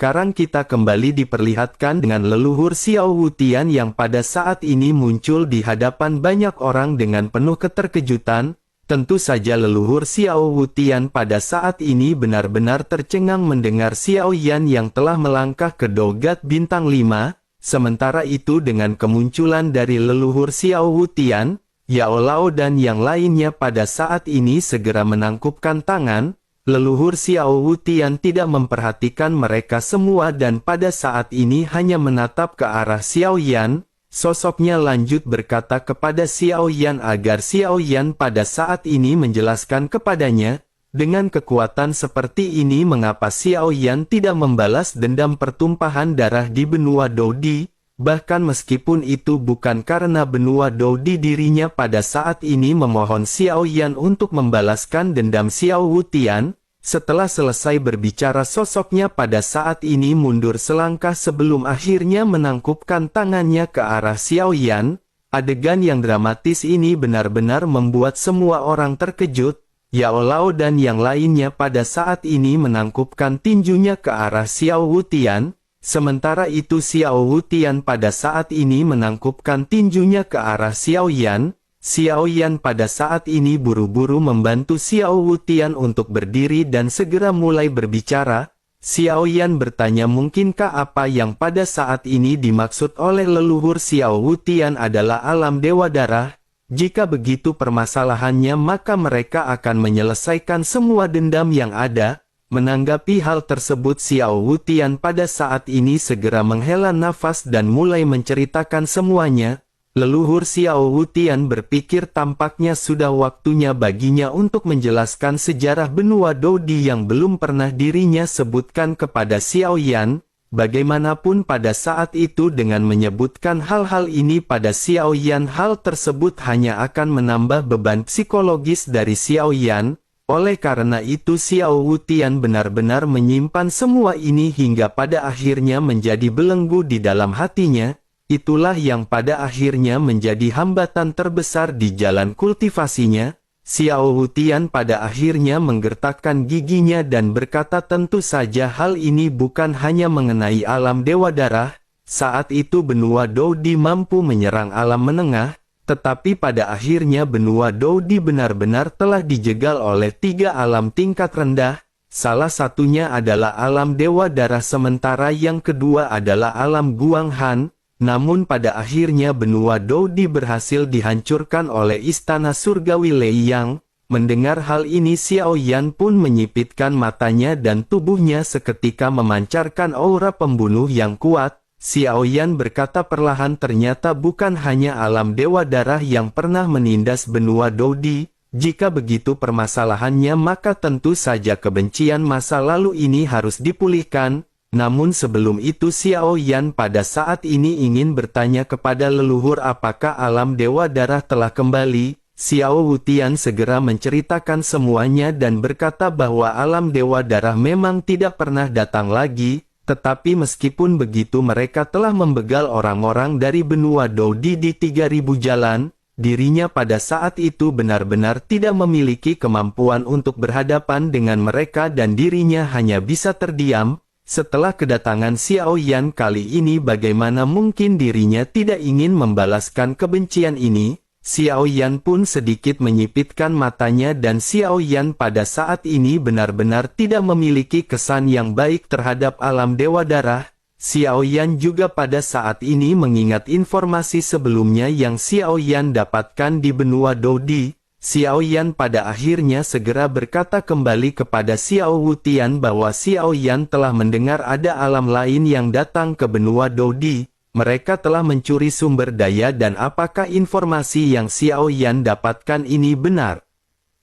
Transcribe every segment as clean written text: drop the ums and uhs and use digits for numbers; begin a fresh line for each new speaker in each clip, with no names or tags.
Sekarang kita kembali diperlihatkan dengan leluhur Xiao Wutian yang pada saat ini muncul di hadapan banyak orang dengan penuh keterkejutan. Tentu saja leluhur Xiao Wutian pada saat ini benar-benar tercengang mendengar Xiao Yan yang telah melangkah ke Dogat Bintang 5. Sementara itu dengan kemunculan dari leluhur Xiao Wutian, Yao Lao dan yang lainnya pada saat ini segera menangkupkan tangan. Leluhur Xiao Wutian tidak memperhatikan mereka semua dan pada saat ini hanya menatap ke arah Xiao Yan. Sosoknya lanjut berkata kepada Xiao Yan agar Xiao Yan pada saat ini menjelaskan kepadanya, dengan kekuatan seperti ini mengapa Xiao Yan tidak membalas dendam pertumpahan darah di benua Dodi. Bahkan meskipun itu bukan karena benua Dodi, dirinya pada saat ini memohon Xiao Yan untuk membalaskan dendam Xiao Wutian. Setelah selesai berbicara sosoknya pada saat ini mundur selangkah sebelum akhirnya menangkupkan tangannya ke arah Xiao Yan. Adegan yang dramatis ini benar-benar membuat semua orang terkejut. Yao Lao dan yang lainnya pada saat ini menangkupkan tinjunya ke arah Xiao Wutian. Sementara itu Xiao Wutian pada saat ini menangkupkan tinjunya ke arah Xiao Yan. Xiao Yan pada saat ini buru-buru membantu Xiao Wutian untuk berdiri dan segera mulai berbicara. Xiao Yan bertanya mungkinkah apa yang pada saat ini dimaksud oleh leluhur Xiao Wutian adalah alam Dewa Darah. Jika begitu permasalahannya maka mereka akan menyelesaikan semua dendam yang ada. Menanggapi hal tersebut Xiao Wutian pada saat ini segera menghela nafas dan mulai menceritakan semuanya. Leluhur Xiao Wutian berpikir tampaknya sudah waktunya baginya untuk menjelaskan sejarah benua Dodi yang belum pernah dirinya sebutkan kepada Xiao Yan. Bagaimanapun pada saat itu dengan menyebutkan hal-hal ini pada Xiao Yan, hal tersebut hanya akan menambah beban psikologis dari Xiao Yan. Oleh karena itu Xiao Wutian benar-benar menyimpan semua ini hingga pada akhirnya menjadi belenggu di dalam hatinya. Itulah yang pada akhirnya menjadi hambatan terbesar di jalan kultivasinya. Xiao Wutian pada akhirnya menggertakkan giginya dan berkata tentu saja hal ini bukan hanya mengenai alam Dewa Darah. Saat itu benua Dodi mampu menyerang alam menengah. Tetapi pada akhirnya benua Dodi benar-benar telah dijegal oleh 3 alam tingkat rendah. Salah satunya adalah alam Dewa Darah sementara yang kedua adalah alam Guang Han. Namun pada akhirnya benua Dodi berhasil dihancurkan oleh istana surgawi Lei Yang. Mendengar hal ini Xiao Yan pun menyipitkan matanya dan tubuhnya seketika memancarkan aura pembunuh yang kuat. Xiao Yan berkata perlahan ternyata bukan hanya alam Dewa Darah yang pernah menindas benua Dodi. Jika begitu permasalahannya maka tentu saja kebencian masa lalu ini harus dipulihkan. Namun sebelum itu Xiao Yan pada saat ini ingin bertanya kepada leluhur apakah alam Dewa Darah telah kembali. Xiao Wutian segera menceritakan semuanya dan berkata bahwa alam Dewa Darah memang tidak pernah datang lagi. Tetapi meskipun begitu mereka telah membegal orang-orang dari benua Dodi di 3000 jalan. Dirinya pada saat itu benar-benar tidak memiliki kemampuan untuk berhadapan dengan mereka dan dirinya hanya bisa terdiam. Setelah kedatangan Xiao Yan kali ini bagaimana mungkin dirinya tidak ingin membalaskan kebencian ini. Xiao Yan pun sedikit menyipitkan matanya dan Xiao Yan pada saat ini benar-benar tidak memiliki kesan yang baik terhadap alam Dewa Darah. Xiao Yan juga pada saat ini mengingat informasi sebelumnya yang Xiao Yan dapatkan di benua Dodi. Xiao Yan pada akhirnya segera berkata kembali kepada Xiao Wutian bahwa Xiao Yan telah mendengar ada alam lain yang datang ke benua Dodi. Mereka telah mencuri sumber daya dan apakah informasi yang Xiao Yan dapatkan ini benar?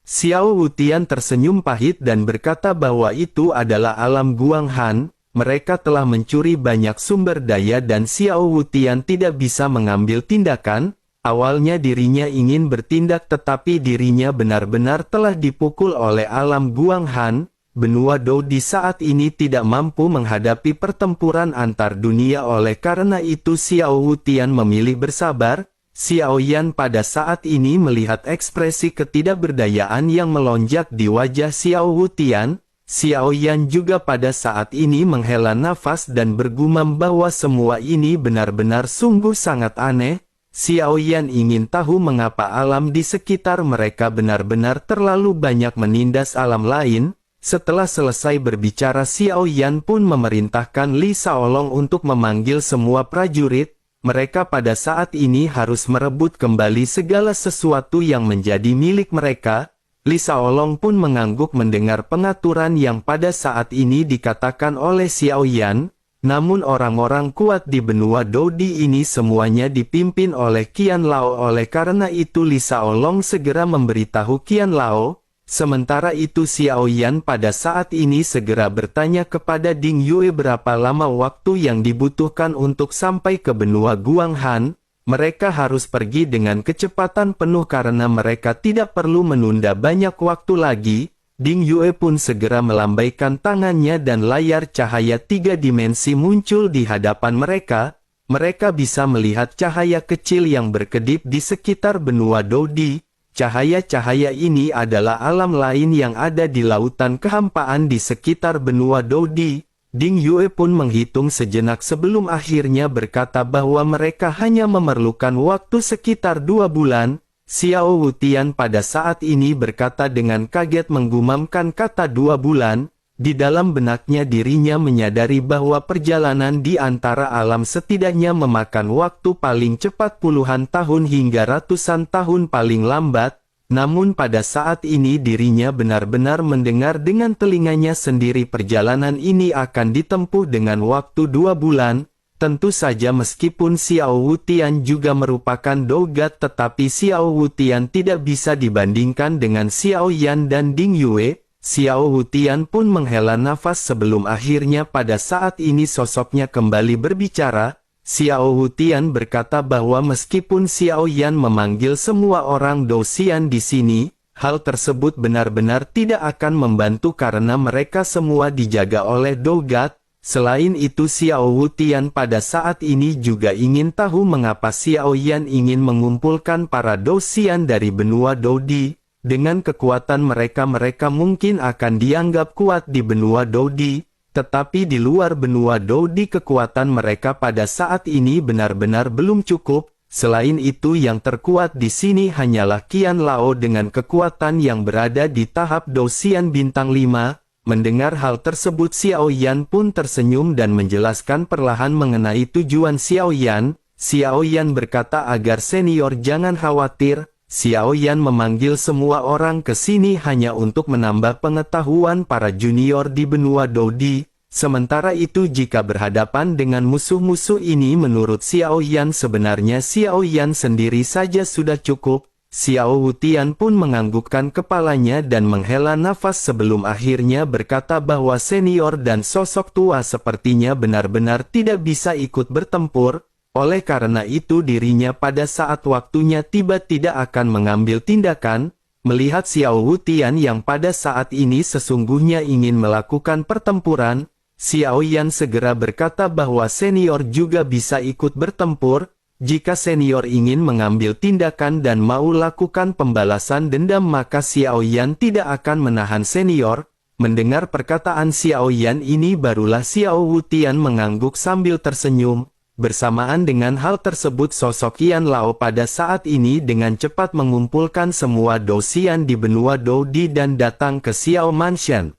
Xiao Wutian tersenyum pahit dan berkata bahwa itu adalah alam Guang Han. Mereka telah mencuri banyak sumber daya dan Xiao Wutian tidak bisa mengambil tindakan. Awalnya dirinya ingin bertindak tetapi dirinya benar-benar telah dipukul oleh alam Guang Han. Benua Dodi saat ini tidak mampu menghadapi pertempuran antar dunia oleh karena itu Xiao Wutian memilih bersabar. Xiao Yan pada saat ini melihat ekspresi ketidakberdayaan yang melonjak di wajah Xiao Wutian. Xiao Yan juga pada saat ini menghela nafas dan bergumam bahwa semua ini benar-benar sungguh sangat aneh. Xiao Yan ingin tahu mengapa alam di sekitar mereka benar-benar terlalu banyak menindas alam lain. Setelah selesai berbicara, Xiao Yan pun memerintahkan Li Shaolong untuk memanggil semua prajurit. Mereka pada saat ini harus merebut kembali segala sesuatu yang menjadi milik mereka. Li Shaolong pun mengangguk mendengar pengaturan yang pada saat ini dikatakan oleh Xiao Yan. Namun orang-orang kuat di benua Dodi ini semuanya dipimpin oleh Qian Lao. Oleh karena itu Li Shaolong segera memberitahu Qian Lao. Sementara itu Xiao Yan pada saat ini segera bertanya kepada Ding Yue berapa lama waktu yang dibutuhkan untuk sampai ke benua Guanghan. Mereka harus pergi dengan kecepatan penuh karena mereka tidak perlu menunda banyak waktu lagi. Ding Yue pun segera melambaikan tangannya dan layar cahaya 3 dimensi muncul di hadapan mereka. Mereka bisa melihat cahaya kecil yang berkedip di sekitar benua Dodi. Cahaya-cahaya ini adalah alam lain yang ada di lautan kehampaan di sekitar benua Dodi. Ding Yue pun menghitung sejenak sebelum akhirnya berkata bahwa mereka hanya memerlukan waktu sekitar 2 bulan. Xiao Wutian pada saat ini berkata dengan kaget menggumamkan kata 2 bulan. Di dalam benaknya dirinya menyadari bahwa perjalanan di antara alam setidaknya memakan waktu paling cepat puluhan tahun hingga ratusan tahun paling lambat. Namun pada saat ini dirinya benar-benar mendengar dengan telinganya sendiri perjalanan ini akan ditempuh dengan waktu 2 bulan. Tentu saja meskipun Xiao Wutian juga merupakan dogat tetapi Xiao Wutian tidak bisa dibandingkan dengan Xiao Yan dan Ding Yue. Xiao Wutian pun menghela nafas sebelum akhirnya pada saat ini sosoknya kembali berbicara. Xiao Wutian berkata bahwa meskipun Xiao Yan memanggil semua orang Dosian di sini, hal tersebut benar-benar tidak akan membantu karena mereka semua dijaga oleh dogat. Selain itu Xiao Wutian pada saat ini juga ingin tahu mengapa Xiao Yan ingin mengumpulkan para Dosian dari benua Dodi. Dengan kekuatan mereka mungkin akan dianggap kuat di benua Dodi. Tetapi di luar benua Dodi kekuatan mereka pada saat ini benar-benar belum cukup. Selain itu yang terkuat di sini hanyalah Qian Lao dengan kekuatan yang berada di tahap Dosian bintang 5. Mendengar hal tersebut Xiao Yan pun tersenyum dan menjelaskan perlahan mengenai tujuan Xiao Yan. Xiao Yan berkata agar senior jangan khawatir. Xiao Yan memanggil semua orang ke sini hanya untuk menambah pengetahuan para junior di benua Dodi. Sementara itu jika berhadapan dengan musuh-musuh ini menurut Xiao Yan sebenarnya Xiao Yan sendiri saja sudah cukup. Xiao Wutian pun menganggukkan kepalanya dan menghela nafas sebelum akhirnya berkata bahwa senior dan sosok tua sepertinya benar-benar tidak bisa ikut bertempur. Oleh karena itu dirinya pada saat waktunya tiba tidak akan mengambil tindakan. Melihat Xiao Wutian yang pada saat ini sesungguhnya ingin melakukan pertempuran, Xiao Yan segera berkata bahwa senior juga bisa ikut bertempur. Jika senior ingin mengambil tindakan dan mau lakukan pembalasan dendam maka Xiao Yan tidak akan menahan senior. Mendengar perkataan Xiao Yan ini barulah Xiao Wutian mengangguk sambil tersenyum. Bersamaan dengan hal tersebut sosok Qian Lao pada saat ini dengan cepat mengumpulkan semua Dosian di benua Dodi dan datang ke Xiao Mansion.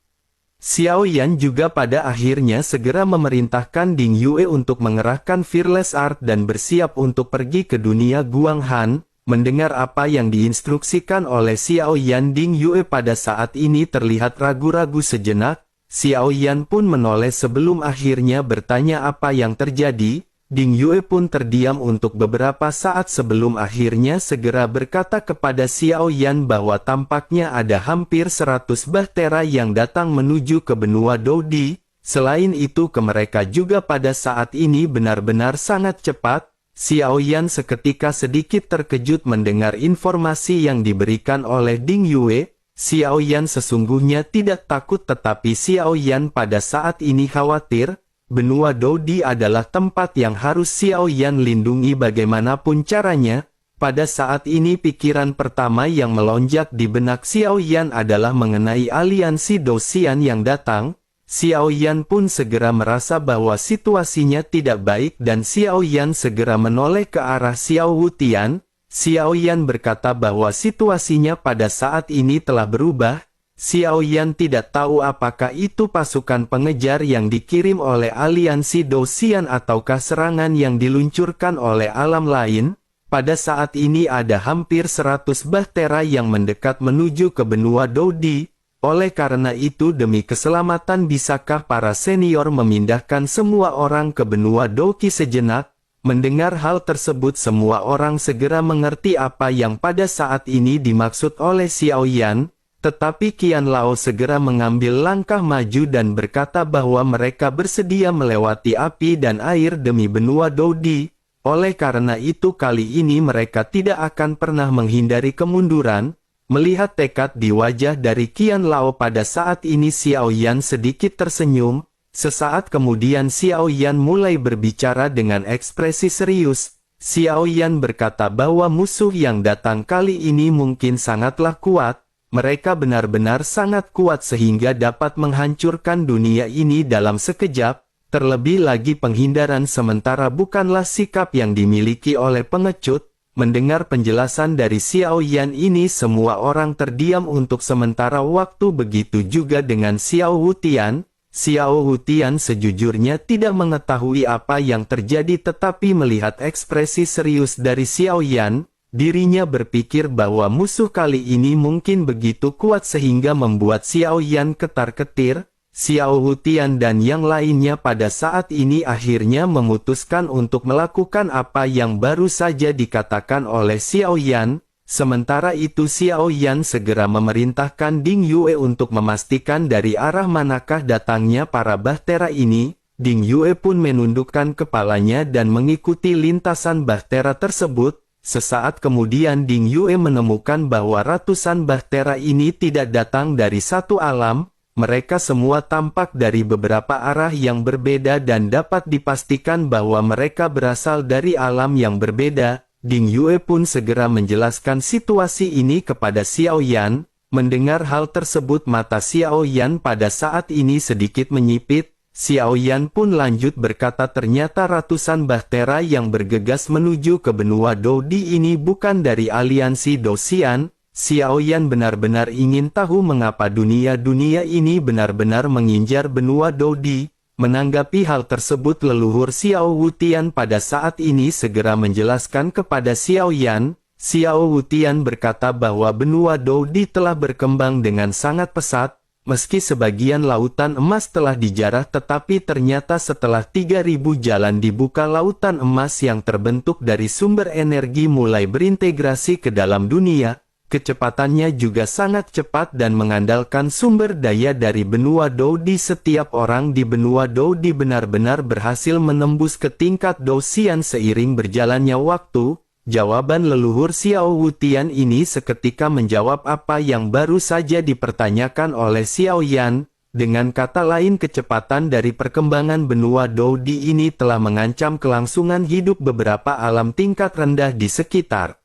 Xiao Yan juga pada akhirnya segera memerintahkan Ding Yue untuk mengerahkan Fearless Art dan bersiap untuk pergi ke dunia Guanghan. Mendengar apa yang diinstruksikan oleh Xiao Yan, Ding Yue pada saat ini terlihat ragu-ragu sejenak. Xiao Yan pun menoleh sebelum akhirnya bertanya apa yang terjadi. Ding Yue pun terdiam untuk beberapa saat sebelum akhirnya segera berkata kepada Xiao Yan bahwa tampaknya ada hampir 100 bahtera yang datang menuju ke benua Dodi. Selain itu mereka juga pada saat ini benar-benar sangat cepat. Xiao Yan seketika sedikit terkejut mendengar informasi yang diberikan oleh Ding Yue. Xiao Yan sesungguhnya tidak takut tetapi Xiao Yan pada saat ini khawatir. Benua Dodi adalah tempat yang harus Xiao Yan lindungi bagaimanapun caranya. Pada saat ini pikiran pertama yang melonjak di benak Xiao Yan adalah mengenai aliansi Dou-Xian yang datang. Xiao Yan pun segera merasa bahwa situasinya tidak baik dan Xiao Yan segera menoleh ke arah Xiao Wutian. Xiao Yan berkata bahwa situasinya pada saat ini telah berubah. Xiao Yan tidak tahu apakah itu pasukan pengejar yang dikirim oleh aliansi Dou-Xian ataukah serangan yang diluncurkan oleh alam lain. Pada saat ini ada hampir 100 bahtera yang mendekat menuju ke benua Dou-Di. Oleh karena itu demi keselamatan bisakah para senior memindahkan semua orang ke benua Dou-Ki sejenak? Mendengar hal tersebut semua orang segera mengerti apa yang pada saat ini dimaksud oleh Xiao Yan. Tetapi Qian Lao segera mengambil langkah maju dan berkata bahwa mereka bersedia melewati api dan air demi benua Dou-Di. Oleh karena itu kali ini mereka tidak akan pernah menghindari kemunduran. Melihat tekad di wajah dari Qian Lao pada saat ini Xiao Yan sedikit tersenyum. Sesaat kemudian Xiao Yan mulai berbicara dengan ekspresi serius. Xiao Yan berkata bahwa musuh yang datang kali ini mungkin sangatlah kuat. Mereka benar-benar sangat kuat sehingga dapat menghancurkan dunia ini dalam sekejap. Terlebih lagi penghindaran sementara bukanlah sikap yang dimiliki oleh pengecut. Mendengar penjelasan dari Xiao Yan ini semua orang terdiam untuk sementara waktu, begitu juga dengan Xiao Wutian. Xiao Wutian sejujurnya tidak mengetahui apa yang terjadi tetapi melihat ekspresi serius dari Xiao Yan, dirinya berpikir bahwa musuh kali ini mungkin begitu kuat sehingga membuat Xiao Yan ketar-ketir. Xiao Wutian dan yang lainnya pada saat ini akhirnya memutuskan untuk melakukan apa yang baru saja dikatakan oleh Xiao Yan. Sementara itu Xiao Yan segera memerintahkan Ding Yue untuk memastikan dari arah manakah datangnya para bahtera ini. Ding Yue pun menundukkan kepalanya dan mengikuti lintasan bahtera tersebut. Sesaat kemudian Ding Yue menemukan bahwa ratusan bahtera ini tidak datang dari satu alam. Mereka semua tampak dari beberapa arah yang berbeda dan dapat dipastikan bahwa mereka berasal dari alam yang berbeda. Ding Yue pun segera menjelaskan situasi ini kepada Xiao Yan. Mendengar hal tersebut mata Xiao Yan pada saat ini sedikit menyipit. Xiao Yan pun lanjut berkata ternyata ratusan bahtera yang bergegas menuju ke benua Dou-Di ini bukan dari aliansi Dou-Xian. Xiao Yan benar-benar ingin tahu mengapa dunia ini benar-benar menginjar benua Dou-Di. Menanggapi hal tersebut leluhur Xiao Wutian pada saat ini segera menjelaskan kepada Xiao Yan. Xiao Wutian berkata bahwa benua Dou-Di telah berkembang dengan sangat pesat. Meski sebagian lautan emas telah dijarah tetapi ternyata setelah 3000 jalan dibuka lautan emas yang terbentuk dari sumber energi mulai berintegrasi ke dalam dunia. Kecepatannya juga sangat cepat dan mengandalkan sumber daya dari benua Dou-Di. Setiap orang di benua Dou-Di benar-benar berhasil menembus ke tingkat Dou-Xian seiring berjalannya waktu. Jawaban leluhur Xiao Wutian ini seketika menjawab apa yang baru saja dipertanyakan oleh Xiao Yan. Dengan kata lain kecepatan dari perkembangan benua Dou-Di ini telah mengancam kelangsungan hidup beberapa alam tingkat rendah di sekitar.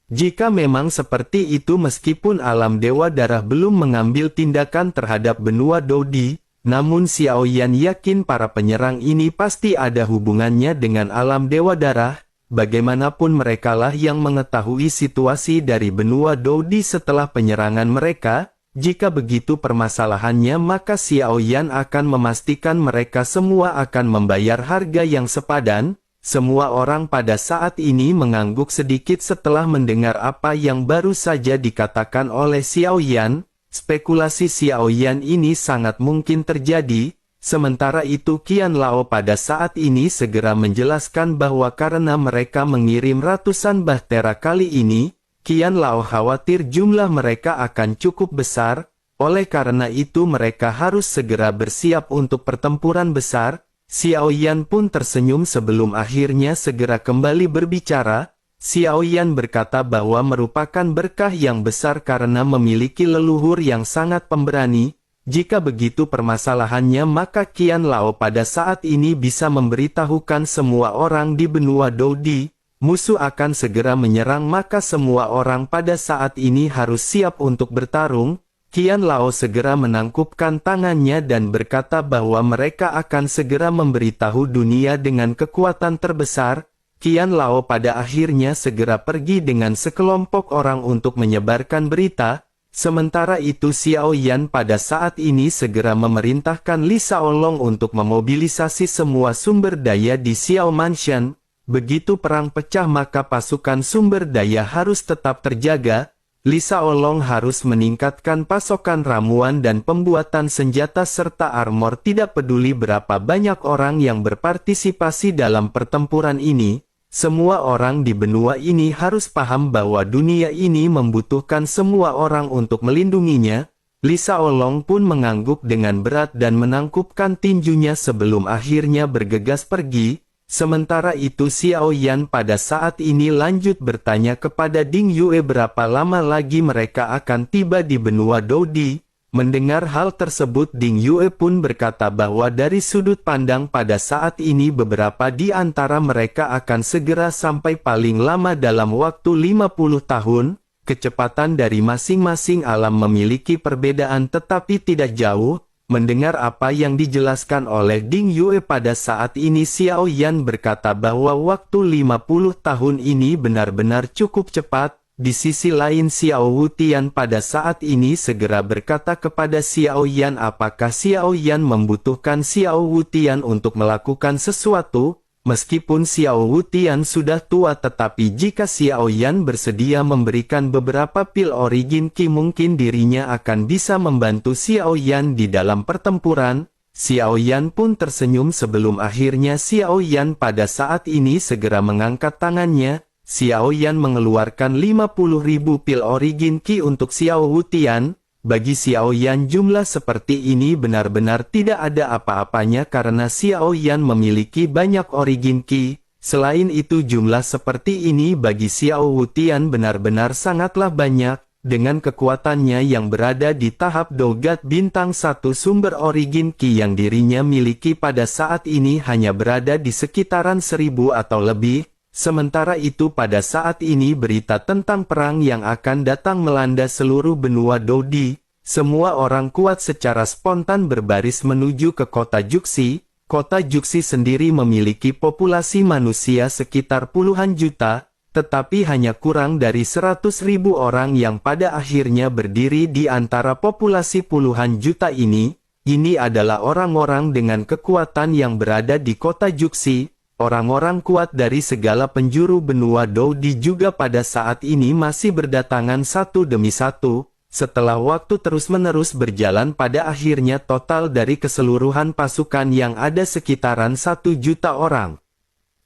Jika memang seperti itu meskipun alam Dewa Darah belum mengambil tindakan terhadap benua Dou-Di, namun Xiao Yan yakin para penyerang ini pasti ada hubungannya dengan alam Dewa Darah. Bagaimanapun merekalah yang mengetahui situasi dari benua Dou-Di setelah penyerangan mereka. Jika begitu permasalahannya maka Xiao Yan akan memastikan mereka semua akan membayar harga yang sepadan. Semua orang pada saat ini mengangguk sedikit setelah mendengar apa yang baru saja dikatakan oleh Xiao Yan. Spekulasi Xiao Yan ini sangat mungkin terjadi. Sementara itu Qian Lao pada saat ini segera menjelaskan bahwa karena mereka mengirim ratusan bahtera kali ini, Qian Lao khawatir jumlah mereka akan cukup besar. Oleh karena itu mereka harus segera bersiap untuk pertempuran besar. Xiao Yan pun tersenyum sebelum akhirnya segera kembali berbicara. Xiao Yan berkata bahwa merupakan berkah yang besar karena memiliki leluhur yang sangat pemberani. Jika begitu permasalahannya maka Qian Lao pada saat ini bisa memberitahukan semua orang di benua Dou-Di. musuh akan segera menyerang maka semua orang pada saat ini harus siap untuk bertarung. Qian Lao segera menangkupkan tangannya dan berkata bahwa mereka akan segera memberitahu dunia dengan kekuatan terbesar. Qian Lao pada akhirnya segera pergi dengan sekelompok orang untuk menyebarkan berita. Sementara itu Xiao Yan pada saat ini segera memerintahkan Li Shaolong untuk memobilisasi semua sumber daya di Xiao Mansion. Begitu perang pecah maka pasukan sumber daya harus tetap terjaga. Li Shaolong harus meningkatkan pasokan ramuan dan pembuatan senjata serta armor tidak peduli berapa banyak orang yang berpartisipasi dalam pertempuran ini. Semua orang di benua ini harus paham bahwa dunia ini membutuhkan semua orang untuk melindunginya. Li Shaolong pun mengangguk dengan berat dan menangkupkan tinjunya sebelum akhirnya bergegas pergi. Sementara itu Xiao Yan pada saat ini lanjut bertanya kepada Ding Yue berapa lama lagi mereka akan tiba di benua Dodi. Mendengar hal tersebut Ding Yue pun berkata bahwa dari sudut pandang pada saat ini beberapa di antara mereka akan segera sampai paling lama dalam waktu 50 tahun. Kecepatan dari masing-masing alam memiliki perbedaan tetapi tidak jauh. Mendengar apa yang dijelaskan oleh Ding Yue pada saat ini Xiao Yan berkata bahwa waktu 50 tahun ini benar-benar cukup cepat. Di sisi lain Xiao Wutian pada saat ini segera berkata kepada Xiao Yan apakah Xiao Yan membutuhkan Xiao Wutian untuk melakukan sesuatu. Meskipun Xiao Wutian sudah tua tetapi jika Xiao Yan bersedia memberikan beberapa pil origin Qi mungkin dirinya akan bisa membantu Xiao Yan di dalam pertempuran. Xiao Yan pun tersenyum sebelum akhirnya Xiao Yan pada saat ini segera mengangkat tangannya. Xiao Yan mengeluarkan 50.000 pil origin Qi untuk Xiao Wutian. Bagi Xiao Yan jumlah seperti ini benar-benar tidak ada apa-apanya karena Xiao Yan memiliki banyak origin Qi. Selain itu jumlah seperti ini bagi Xiao Wutian benar-benar sangatlah banyak. Dengan kekuatannya yang berada di tahap Dogat bintang 1 sumber origin Qi yang dirinya miliki pada saat ini hanya berada di sekitaran 1000 atau lebih. Sementara itu pada saat ini berita tentang perang yang akan datang melanda seluruh benua Dodi. Semua orang kuat secara spontan berbaris menuju ke kota Juxi. Kota Juxi sendiri memiliki populasi manusia sekitar puluhan juta, tetapi hanya kurang dari 100.000 orang yang pada akhirnya berdiri di antara populasi puluhan juta ini. Ini adalah orang-orang dengan kekuatan yang berada di kota Juxi. Orang-orang kuat dari segala penjuru benua Dodi juga pada saat ini masih berdatangan satu demi satu. Setelah waktu terus-menerus berjalan pada akhirnya total dari keseluruhan pasukan yang ada sekitaran 1 juta orang.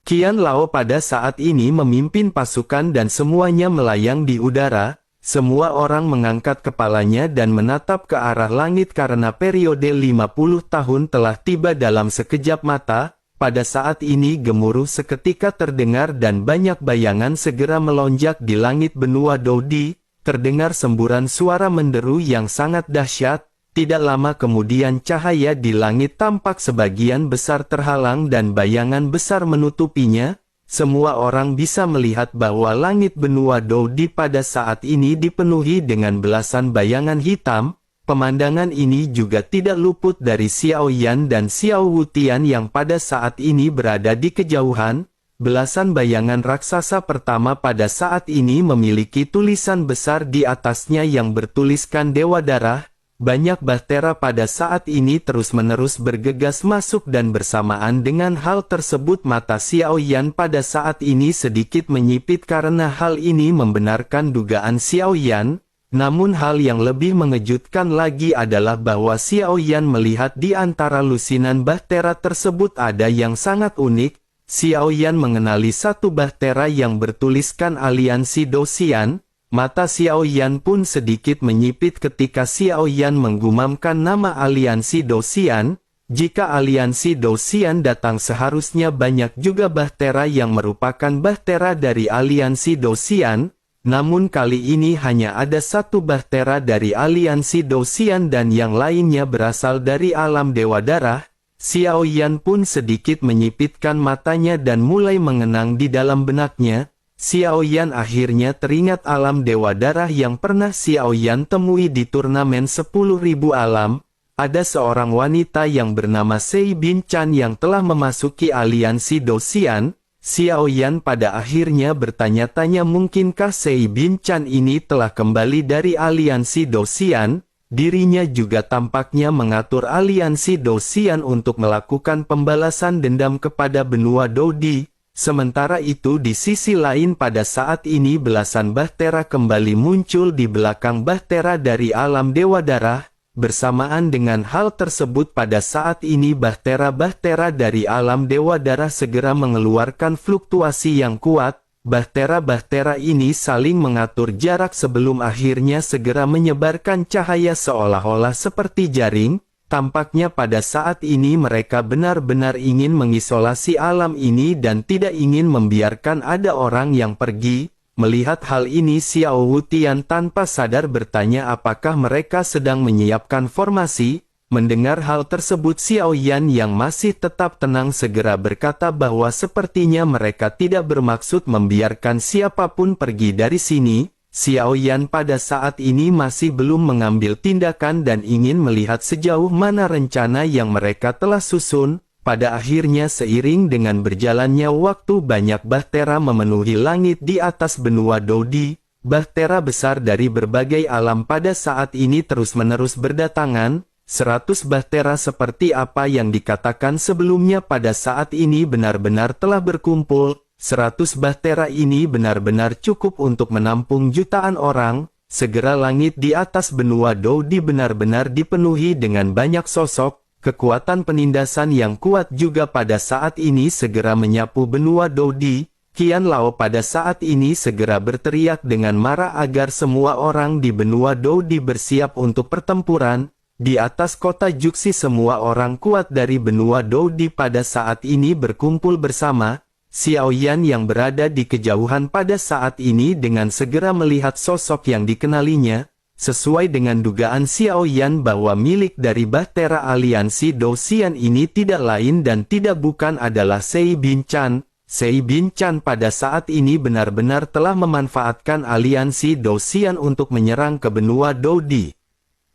Qian Lao pada saat ini memimpin pasukan dan semuanya melayang di udara. Semua orang mengangkat kepalanya dan menatap ke arah langit karena periode 50 tahun telah tiba dalam sekejap mata. Pada saat ini gemuruh seketika terdengar dan banyak bayangan segera melonjak di langit benua Dodi. Terdengar semburan suara menderu yang sangat dahsyat. Tidak lama kemudian cahaya di langit tampak sebagian besar terhalang dan bayangan besar menutupinya. Semua orang bisa melihat bahwa langit benua Dodi pada saat ini dipenuhi dengan belasan bayangan hitam. Pemandangan ini juga tidak luput dari Xiao Yan dan Xiao Wutian yang pada saat ini berada di kejauhan. Belasan bayangan raksasa pertama pada saat ini memiliki tulisan besar di atasnya yang bertuliskan Dewa Darah. Banyak bahtera pada saat ini terus-menerus bergegas masuk dan bersamaan dengan hal tersebut mata Xiao Yan pada saat ini sedikit menyipit karena hal ini membenarkan dugaan Xiao Yan. Namun hal yang lebih mengejutkan lagi adalah bahwa Xiao Yan melihat di antara lusinan bahtera tersebut ada yang sangat unik. Xiao Yan mengenali satu bahtera yang bertuliskan Aliansi Dosian. Mata Xiao Yan pun sedikit menyipit ketika Xiao Yan menggumamkan nama Aliansi Dosian. Jika Aliansi Dosian datang seharusnya banyak juga bahtera yang merupakan bahtera dari Aliansi Dosian. Namun kali ini hanya ada satu bahtera dari Aliansi Dosian dan yang lainnya berasal dari alam Dewa Darah. Xiao Yan pun sedikit menyipitkan matanya dan mulai mengenang di dalam benaknya. Xiao Yan akhirnya teringat alam Dewa Darah yang pernah Xiao Yan temui di turnamen 10.000 alam. Ada seorang wanita yang bernama Sei Bin Chan yang telah memasuki aliansi Dosian. Xiao Yan pada akhirnya bertanya-tanya mungkinkah Sei Bin Chan ini telah kembali dari aliansi Dosian. Dirinya juga tampaknya mengatur aliansi Dosian untuk melakukan pembalasan dendam kepada benua Dodi. Sementara itu di sisi lain pada saat ini belasan bahtera kembali muncul di belakang bahtera dari alam Dewa Darah. Bersamaan dengan hal tersebut pada saat ini bahtera-bahtera dari alam Dewa Darah segera mengeluarkan fluktuasi yang kuat. Bahtera-bahtera ini saling mengatur jarak sebelum akhirnya segera menyebarkan cahaya seolah-olah seperti jaring. Tampaknya pada saat ini mereka benar-benar ingin mengisolasi alam ini dan tidak ingin membiarkan ada orang yang pergi. Melihat hal ini Xiao Wutian tanpa sadar bertanya apakah mereka sedang menyiapkan formasi. Mendengar hal tersebut Xiao Yan yang masih tetap tenang segera berkata bahwa sepertinya mereka tidak bermaksud membiarkan siapapun pergi dari sini. Xiao Yan pada saat ini masih belum mengambil tindakan dan ingin melihat sejauh mana rencana yang mereka telah susun. Pada akhirnya seiring dengan berjalannya waktu banyak bahtera memenuhi langit di atas benua Dodi. Bahtera besar dari berbagai alam pada saat ini terus-menerus berdatangan. 100 bahtera seperti apa yang dikatakan sebelumnya pada saat ini benar-benar telah berkumpul. 100 bahtera ini benar-benar cukup untuk menampung jutaan orang. Segera langit di atas benua Dodi benar-benar dipenuhi dengan banyak sosok. Kekuatan penindasan yang kuat juga pada saat ini segera menyapu benua Dodi. Qian Lao pada saat ini segera berteriak dengan marah agar semua orang di benua Dodi bersiap untuk pertempuran. Di atas kota Juxi semua orang kuat dari benua Dodi pada saat ini berkumpul bersama. Xiao Yan yang berada di kejauhan pada saat ini dengan segera melihat sosok yang dikenalinya. Sesuai dengan dugaan Xiao Yan bahwa milik dari bahtera aliansi Dosian ini tidak lain dan tidak bukan adalah Sei Bin Chan. Sei Bin Chan pada saat ini benar-benar telah memanfaatkan aliansi Dosian untuk menyerang ke benua Dodi.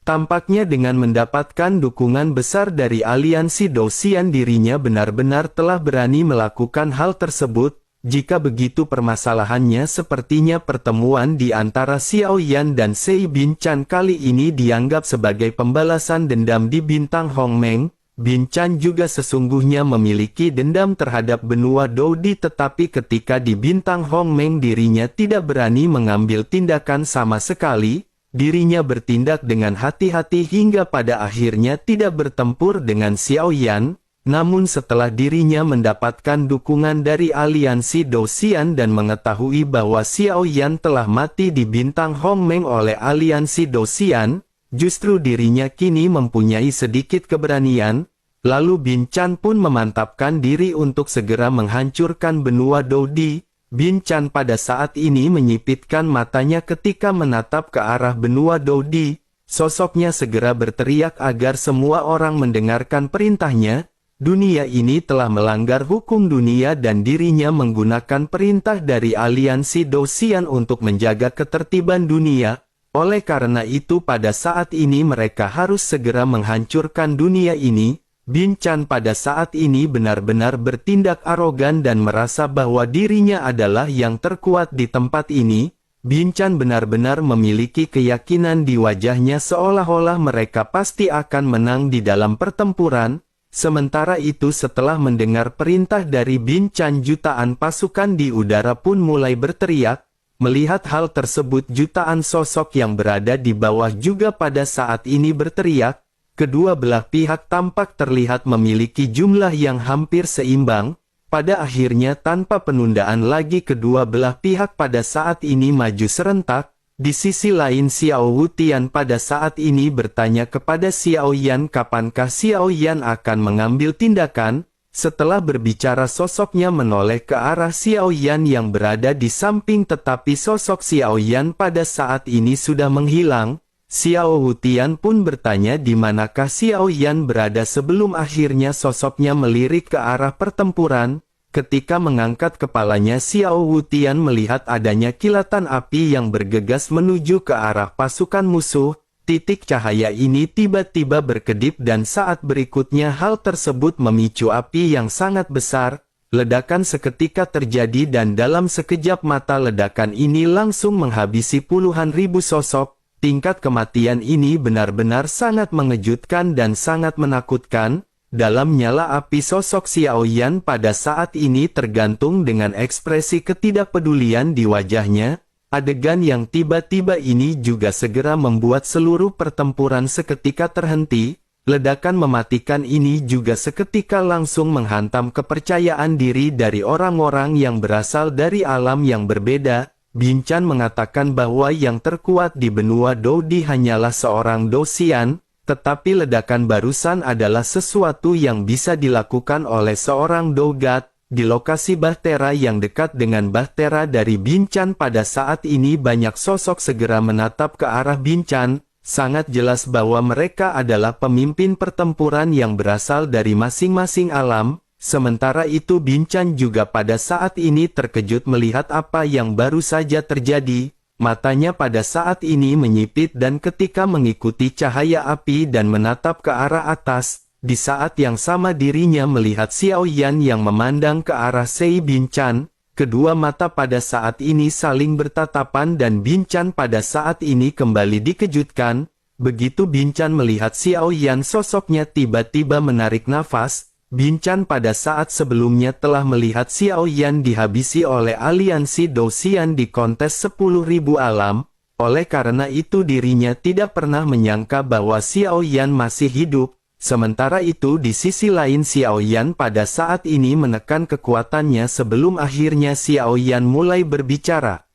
Tampaknya dengan mendapatkan dukungan besar dari aliansi Dosian dirinya benar-benar telah berani melakukan hal tersebut. Jika begitu permasalahannya sepertinya pertemuan di antara Xiao Yan dan Sei Bin Chan kali ini dianggap sebagai pembalasan dendam di bintang Hongmeng. Bin Chan juga sesungguhnya memiliki dendam terhadap benua Dodi tetapi ketika di bintang Hongmeng dirinya tidak berani mengambil tindakan sama sekali. Dirinya bertindak dengan hati-hati hingga pada akhirnya tidak bertempur dengan Xiao Yan. Namun setelah dirinya mendapatkan dukungan dari aliansi Dosian dan mengetahui bahwa Xiao Yan telah mati di bintang Hongmeng oleh aliansi Dosian, justru dirinya kini mempunyai sedikit keberanian. Lalu Bin Chan pun memantapkan diri untuk segera menghancurkan benua Dodi. Bin Chan pada saat ini menyipitkan matanya ketika menatap ke arah benua Dodi. Sosoknya segera berteriak agar semua orang mendengarkan perintahnya. Dunia ini telah melanggar hukum dunia dan dirinya menggunakan perintah dari aliansi Dosian untuk menjaga ketertiban dunia. Oleh karena itu pada saat ini mereka harus segera menghancurkan dunia ini. Bin Chan pada saat ini benar-benar bertindak arogan dan merasa bahwa dirinya adalah yang terkuat di tempat ini. Bin Chan benar-benar memiliki keyakinan di wajahnya seolah-olah mereka pasti akan menang di dalam pertempuran. Sementara itu setelah mendengar perintah dari Bin Chan jutaan pasukan di udara pun mulai berteriak. Melihat hal tersebut jutaan sosok yang berada di bawah juga pada saat ini berteriak. Kedua belah pihak tampak terlihat memiliki jumlah yang hampir seimbang. Pada akhirnya tanpa penundaan lagi kedua belah pihak pada saat ini maju serentak. Di sisi lain Xiao Wutian pada saat ini bertanya kepada Xiao Yan kapankah Xiao Yan akan mengambil tindakan. Setelah berbicara sosoknya menoleh ke arah Xiao Yan yang berada di samping tetapi sosok Xiao Yan pada saat ini sudah menghilang. Xiao Wutian pun bertanya di manakah Xiao Yan berada sebelum akhirnya sosoknya melirik ke arah pertempuran. Ketika mengangkat kepalanya, Xiao Wutian melihat adanya kilatan api yang bergegas menuju ke arah pasukan musuh. Titik cahaya ini tiba-tiba berkedip dan saat berikutnya hal tersebut memicu api yang sangat besar. Ledakan seketika terjadi dan dalam sekejap mata ledakan ini langsung menghabisi puluhan ribu sosok. Tingkat kematian ini benar-benar sangat mengejutkan dan sangat menakutkan. Dalam nyala api sosok Xiao Yan pada saat ini tergantung dengan ekspresi ketidakpedulian di wajahnya. Adegan yang tiba-tiba ini juga segera membuat seluruh pertempuran seketika terhenti. Ledakan mematikan ini juga seketika langsung menghantam kepercayaan diri dari orang-orang yang berasal dari alam yang berbeda. Binchan mengatakan bahwa yang terkuat di benua Dodi hanyalah seorang Dosian. Tetapi ledakan barusan adalah sesuatu yang bisa dilakukan oleh seorang Dogat. Di lokasi Bahtera yang dekat dengan Bahtera dari Binchan pada saat ini banyak sosok segera menatap ke arah Binchan. Sangat jelas bahwa mereka adalah pemimpin pertempuran yang berasal dari masing-masing alam. Sementara itu Binchan juga pada saat ini terkejut melihat apa yang baru saja terjadi. Matanya pada saat ini menyipit dan ketika mengikuti cahaya api dan menatap ke arah atas, di saat yang sama dirinya melihat Xiao Yan yang memandang ke arah Sei Binchan. Kedua mata pada saat ini saling bertatapan dan Binchan pada saat ini kembali dikejutkan. Begitu Binchan melihat Xiao Yan, sosoknya tiba-tiba menarik nafas. Binchan pada saat sebelumnya telah melihat Xiao Yan dihabisi oleh aliansi Dosian di kontes 10.000 alam. Oleh karena itu dirinya tidak pernah menyangka bahwa Xiao Yan masih hidup. Sementara itu di sisi lain Xiao Yan pada saat ini menekan kekuatannya sebelum akhirnya Xiao Yan mulai berbicara.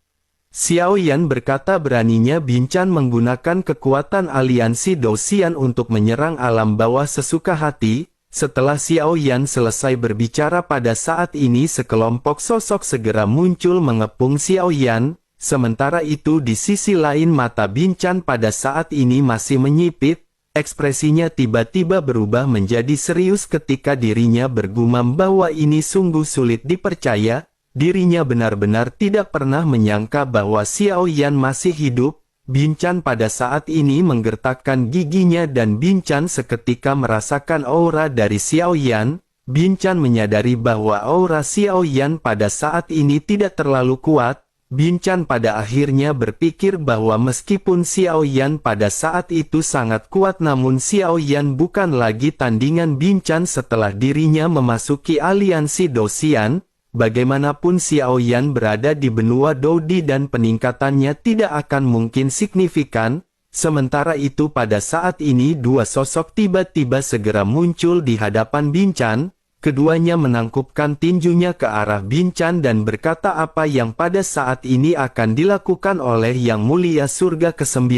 Xiao Yan berkata beraninya Binchan menggunakan kekuatan aliansi Dosian untuk menyerang alam bawah sesuka hati. Setelah Xiao Yan selesai berbicara pada saat ini sekelompok sosok segera muncul mengepung Xiao Yan. Sementara itu di sisi lain mata Binchan pada saat ini masih menyipit. Ekspresinya tiba-tiba berubah menjadi serius ketika dirinya bergumam bahwa ini sungguh sulit dipercaya. Dirinya benar-benar tidak pernah menyangka bahwa Xiao Yan masih hidup. Binchan pada saat ini menggertakkan giginya dan Binchan seketika merasakan aura dari Xiao Yan. Binchan menyadari bahwa aura Xiao Yan pada saat ini tidak terlalu kuat. Binchan pada akhirnya berpikir bahwa meskipun Xiao Yan pada saat itu sangat kuat namun Xiao Yan bukan lagi tandingan Binchan setelah dirinya memasuki aliansi Dosian. Bagaimanapun Xiao Yan berada di benua Dodi dan peningkatannya tidak akan mungkin signifikan. Sementara itu pada saat ini dua sosok tiba-tiba segera muncul di hadapan Binchan. Keduanya menangkupkan tinjunya ke arah Binchan dan berkata apa yang pada saat ini akan dilakukan oleh Yang Mulia Surga ke-9.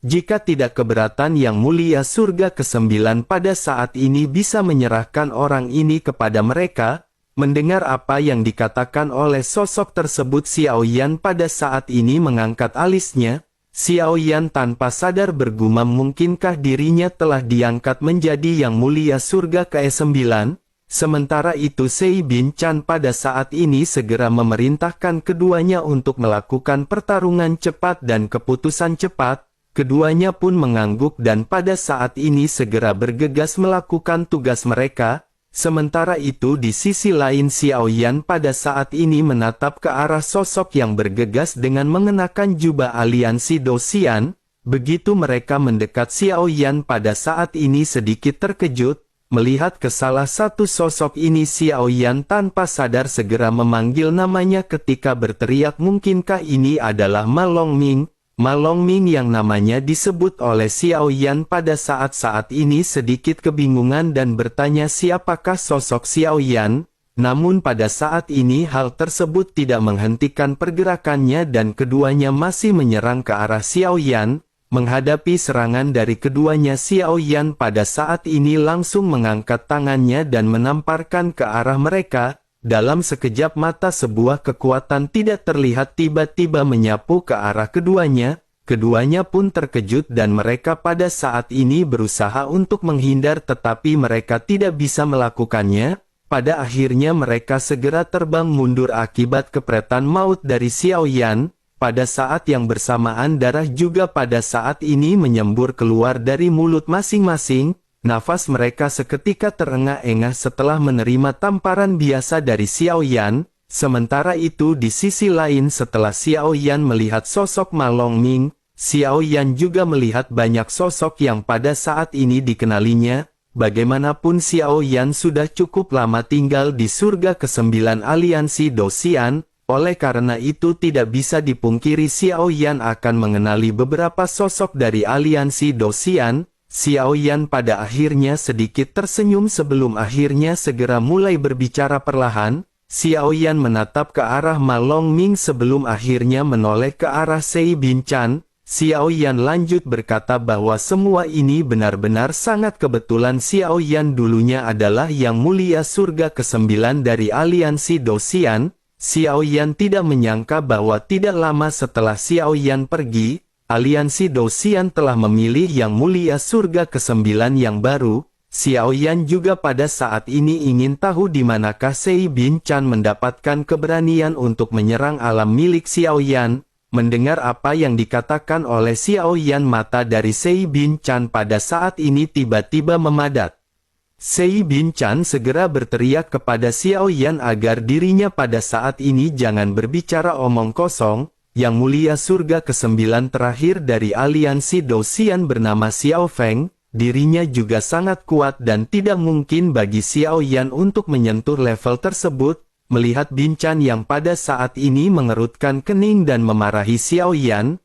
Jika tidak keberatan Yang Mulia Surga ke-9 pada saat ini bisa menyerahkan orang ini kepada mereka. Mendengar apa yang dikatakan oleh sosok tersebut Xiao Yan pada saat ini mengangkat alisnya. Xiao Yan tanpa sadar bergumam mungkinkah dirinya telah diangkat menjadi Yang Mulia Surga ke-9. Sementara itu Sei Binchan pada saat ini segera memerintahkan keduanya untuk melakukan pertarungan cepat dan keputusan cepat. Keduanya pun mengangguk dan pada saat ini segera bergegas melakukan tugas mereka. Sementara itu di sisi lain Xiao Yan pada saat ini menatap ke arah sosok yang bergegas dengan mengenakan jubah aliansi Dosian. Begitu mereka mendekat Xiao Yan pada saat ini sedikit terkejut. Melihat ke salah satu sosok ini Xiao Yan tanpa sadar segera memanggil namanya ketika berteriak mungkinkah ini adalah Ma Longming. Ma Longming yang namanya disebut oleh Xiao Yan pada saat-saat ini sedikit kebingungan dan bertanya siapakah sosok Xiao Yan. Namun pada saat ini hal tersebut tidak menghentikan pergerakannya dan keduanya masih menyerang ke arah Xiao Yan. Menghadapi serangan dari keduanya Xiao Yan pada saat ini langsung mengangkat tangannya dan menamparkan ke arah mereka. Dalam sekejap mata sebuah kekuatan tidak terlihat tiba-tiba menyapu ke arah keduanya. Keduanya pun terkejut dan mereka pada saat ini berusaha untuk menghindar tetapi mereka tidak bisa melakukannya. Pada akhirnya mereka segera terbang mundur akibat kepretan maut dari Xiao Yan. Pada saat yang bersamaan darah juga pada saat ini menyembur keluar dari mulut masing-masing. Nafas mereka seketika terengah-engah setelah menerima tamparan biasa dari Xiao Yan. Sementara itu di sisi lain setelah Xiao Yan melihat sosok Ma Longming, Xiao Yan juga melihat banyak sosok yang pada saat ini dikenalinya. Bagaimanapun Xiao Yan sudah cukup lama tinggal di surga ke-9 aliansi Dosian, oleh karena itu tidak bisa dipungkiri Xiao Yan akan mengenali beberapa sosok dari aliansi Dosian. Xiao Yan pada akhirnya sedikit tersenyum sebelum akhirnya segera mulai berbicara perlahan. Xiao Yan menatap ke arah Ma Longming sebelum akhirnya menoleh ke arah Sei Binchan. Xiao Yan lanjut berkata bahwa semua ini benar-benar sangat kebetulan. Xiao Yan dulunya adalah yang mulia surga ke-9 dari aliansi Dosian. Xiao Yan tidak menyangka bahwa tidak lama setelah Xiao Yan pergi, aliansi Dosian telah memilih yang mulia surga ke-9 yang baru. Xiao Yan juga pada saat ini ingin tahu di manakah Sei Binchan mendapatkan keberanian untuk menyerang alam milik Xiao Yan. Mendengar apa yang dikatakan oleh Xiao Yan, mata dari Sei Binchan pada saat ini tiba-tiba memadat. Sei Binchan segera berteriak kepada Xiao Yan agar dirinya pada saat ini jangan berbicara omong kosong. Yang mulia surga ke-9 terakhir dari aliansi Dosian bernama Xiao Feng, dirinya juga sangat kuat dan tidak mungkin bagi Xiao Yan untuk menyentuh level tersebut. Melihat Binchan yang pada saat ini mengerutkan kening dan memarahi Xiao Yan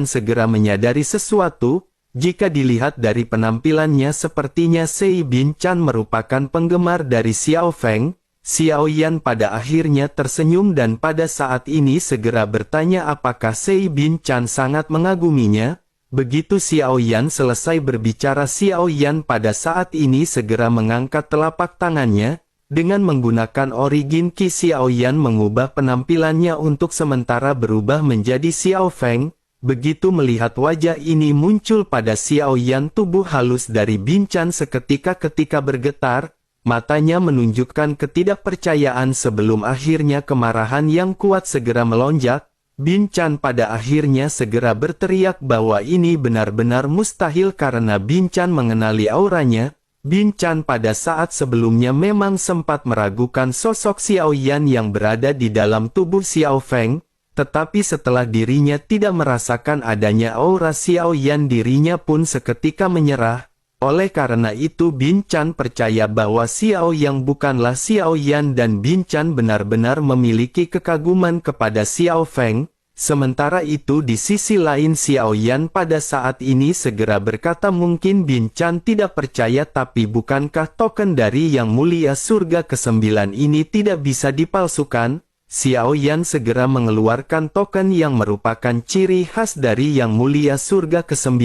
segera menyadari sesuatu. Jika dilihat dari penampilannya sepertinya Sei Binchan merupakan penggemar dari Xiao Feng. Xiao Yan pada akhirnya tersenyum dan pada saat ini segera bertanya apakah Sei Binchan sangat mengaguminya. Begitu Xiao Yan selesai berbicara, Xiao Yan pada saat ini segera mengangkat telapak tangannya. Dengan menggunakan origin Qi, Xiao Yan mengubah penampilannya untuk sementara berubah menjadi Xiao Feng. Begitu melihat wajah ini muncul pada Xiao Yan, tubuh halus dari Binchan seketika bergetar. Matanya menunjukkan ketidakpercayaan sebelum akhirnya kemarahan yang kuat segera melonjak. Binchan pada akhirnya segera berteriak bahwa ini benar-benar mustahil karena Binchan mengenali auranya. Binchan pada saat sebelumnya memang sempat meragukan sosok Xiao Yan yang berada di dalam tubuh Xiao Feng, tetapi setelah dirinya tidak merasakan adanya aura Xiao Yan, dirinya pun seketika menyerah. Oleh karena itu Binchan percaya bahwa Xiao Yang bukanlah Xiao Yan dan Binchan benar-benar memiliki kekaguman kepada Xiao Feng. Sementara itu di sisi lain Xiao Yan pada saat ini segera berkata mungkin Binchan tidak percaya, tapi bukankah token dari Yang Mulia Surga ke-9 ini tidak bisa dipalsukan? Xiao Yan segera mengeluarkan token yang merupakan ciri khas dari Yang Mulia Surga ke-9.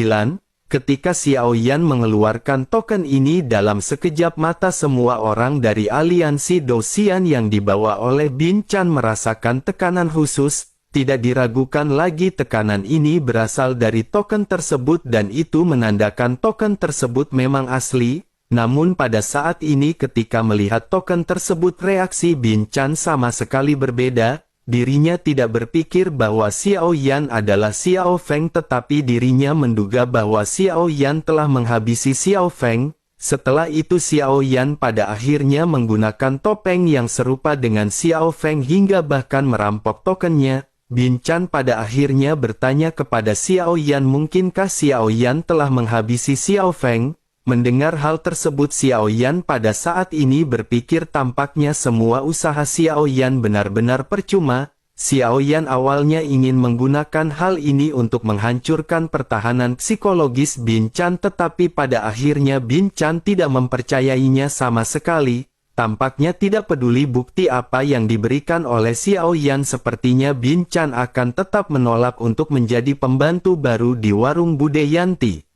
Ketika Xiao Yan mengeluarkan token ini, dalam sekejap mata semua orang dari aliansi Dosian yang dibawa oleh Binchan merasakan tekanan khusus. Tidak diragukan lagi tekanan ini berasal dari token tersebut dan itu menandakan token tersebut memang asli. Namun pada saat ini ketika melihat token tersebut reaksi Binchan sama sekali berbeda. Dirinya tidak berpikir bahwa Xiao Yan adalah Xiao Feng, tetapi dirinya menduga bahwa Xiao Yan telah menghabisi Xiao Feng. Setelah itu Xiao Yan pada akhirnya menggunakan topeng yang serupa dengan Xiao Feng hingga bahkan merampok tokennya. Binchan pada akhirnya bertanya kepada Xiao Yan mungkinkah Xiao Yan telah menghabisi Xiao Feng. Mendengar hal tersebut Xiao Yan pada saat ini berpikir tampaknya semua usaha Xiao Yan benar-benar percuma. Xiao Yan awalnya ingin menggunakan hal ini untuk menghancurkan pertahanan psikologis Binchan, tetapi pada akhirnya Binchan tidak mempercayainya sama sekali. Tampaknya tidak peduli bukti apa yang diberikan oleh Xiao Yan, sepertinya Binchan akan tetap menolak untuk menjadi pembantu baru di warung Bude Yanti.